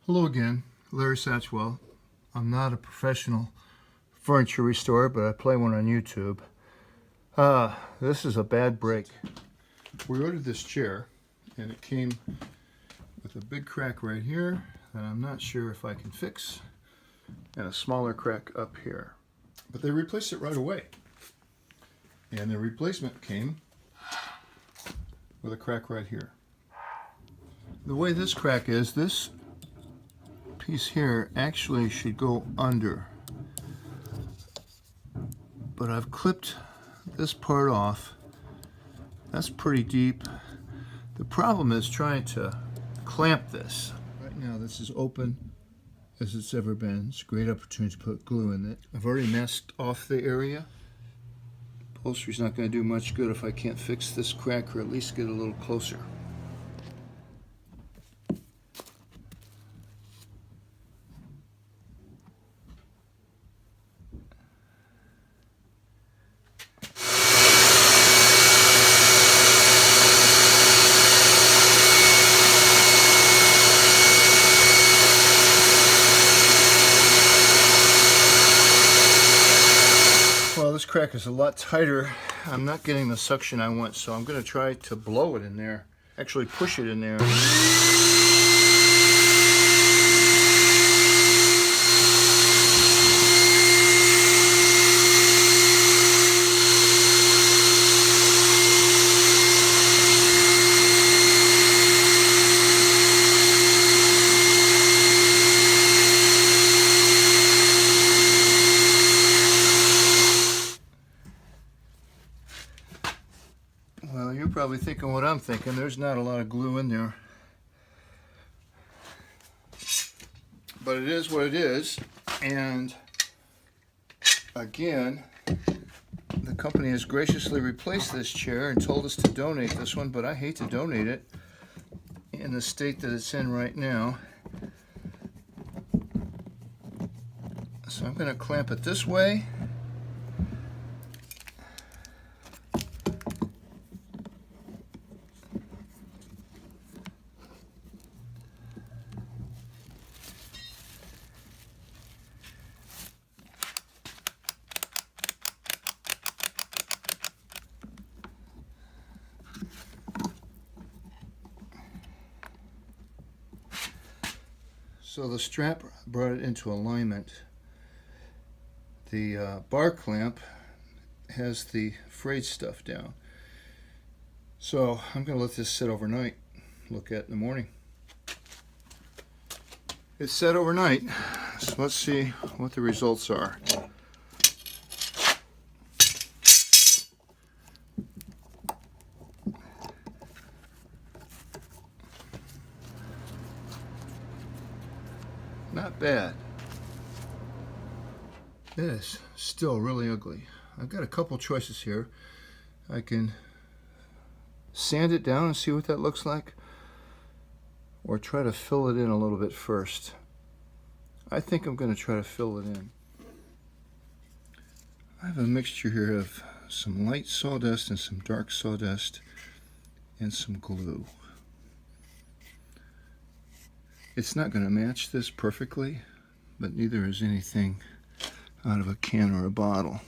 Hello again, Larry Satchwell. I'm not a professional furniture restorer, but I play one on YouTube. This is a bad break. We ordered this chair, and it came with a big crack right here that I'm not sure if I can fix, and a smaller crack up here. But they replaced it right away. And the replacement came with a crack right here. The way this crack is, this piece here actually should go under, but I've clipped this part off. That's pretty deep. The problem is trying to clamp this. Right now this is open as it's ever been. It's a great opportunity to put glue in it. I've already masked off the area. Upholstery's not going to do much good if I can't fix this crack, or at least get a little closer. Well, this crack is a lot tighter. I'm not getting the suction I want, so I'm going to try to blow it in there. Actually push it in there. Well, you're probably thinking what I'm thinking. There's not a lot of glue in there. But it is what it is. And again, the company has graciously replaced this chair and told us to donate this one, but I hate to donate it in the state that it's in right now. So I'm going to clamp it this way. So the strap brought it into alignment. The bar clamp has the frayed stuff down. So I'm going to let this sit overnight, look at it in the morning. It's set overnight, so let's see what the results are. Not bad. It is still really ugly. I've got a couple choices here. I can sand it down and see what that looks like, or try to fill it in a little bit first. I think I'm going to try to fill it in. I have a mixture here of some light sawdust and some dark sawdust and some glue. It's not going to match this perfectly, but neither is anything out of a can or a bottle.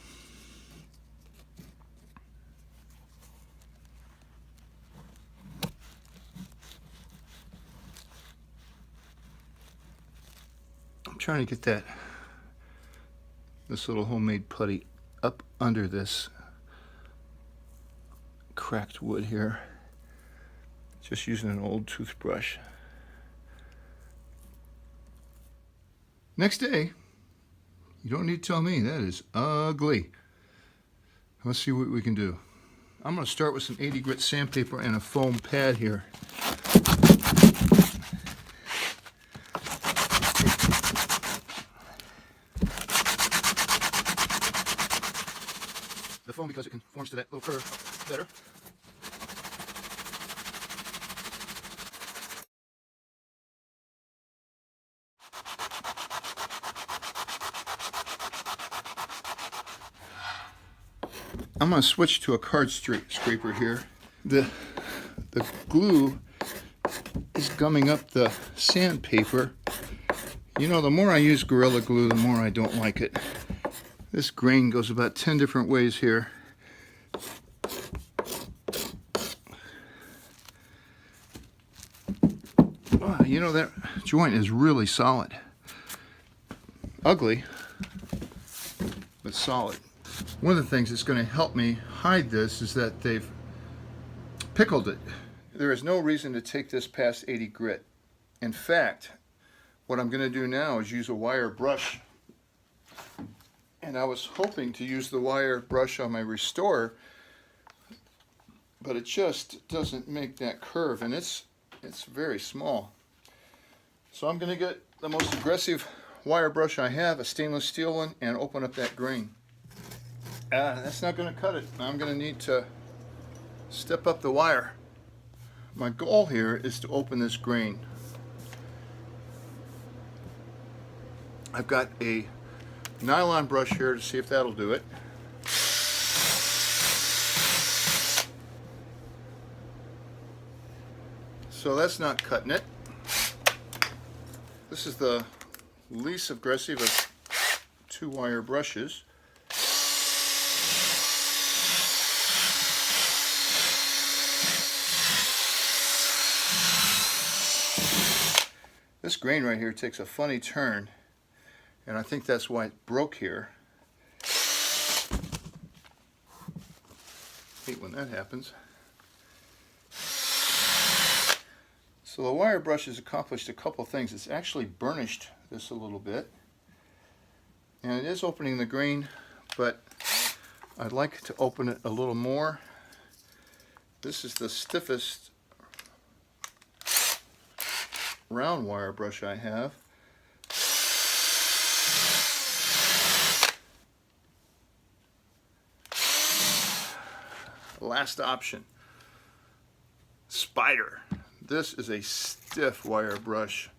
I'm trying to get this little homemade putty up under this cracked wood here, just using an old toothbrush. Next day, you don't need to tell me, that is ugly. Let's see what we can do. I'm going to start with some 80 grit sandpaper and a foam pad here. The foam, because it conforms to that little curve better. I'm going to switch to a card scraper here. The glue is gumming up the sandpaper. You know, the more I use Gorilla Glue, the more I don't like it. This grain goes about 10 different ways here. Oh, you know, that joint is really solid. Ugly, but solid. One of the things that's going to help me hide this is that they've pickled it. There is no reason to take this past 80 grit. In fact, what I'm going to do now is use a wire brush. And I was hoping to use the wire brush on my Restore, but it just doesn't make that curve, and it's very small. So I'm going to get the most aggressive wire brush I have, a stainless steel one, and open up that grain. That's not going to cut it. I'm going to need to step up the wire. My goal here is to open this grain. I've got a nylon brush here to see if that'll do it. So that's not cutting it. This is the least aggressive of 2 wire brushes. This grain right here takes a funny turn, and I think that's why it broke here. Hate when that happens. So the wire brush has accomplished a couple things. It's actually burnished this a little bit, and it is opening the grain, but I'd like to open it a little more. This is the stiffest round wire brush I have. Last option, Spider. This is a stiff wire brush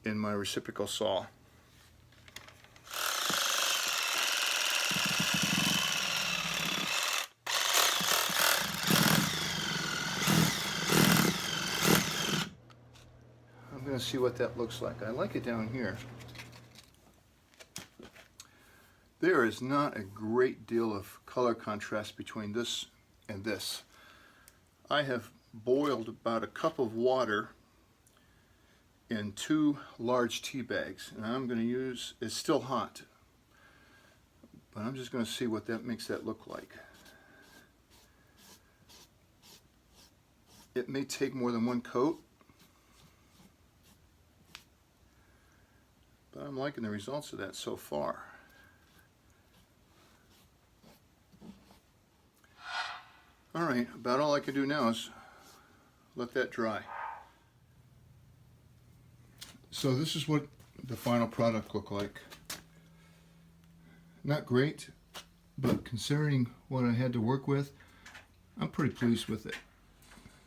in my reciprocal saw. I'm going to see what that looks like. I like it down here. There is not a great deal of color contrast between this and this. I have boiled about a cup of water in 2 large tea bags, and I'm going to use, it's still hot, but I'm just going to see what that makes that look like. It may take more than 1 coat, but I'm liking the results of that so far. Alright, about all I can do now is let that dry. So this is what the final product looked like. Not great, but considering what I had to work with, I'm pretty pleased with it.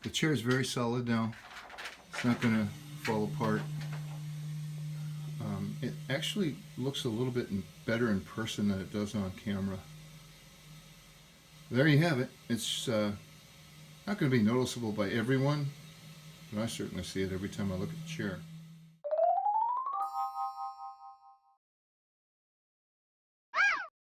The chair is very solid now. It's not going to fall apart. It actually looks a little bit better in person than it does on camera. There you have it. It's not going to be noticeable by everyone, but I certainly see it every time I look at the chair.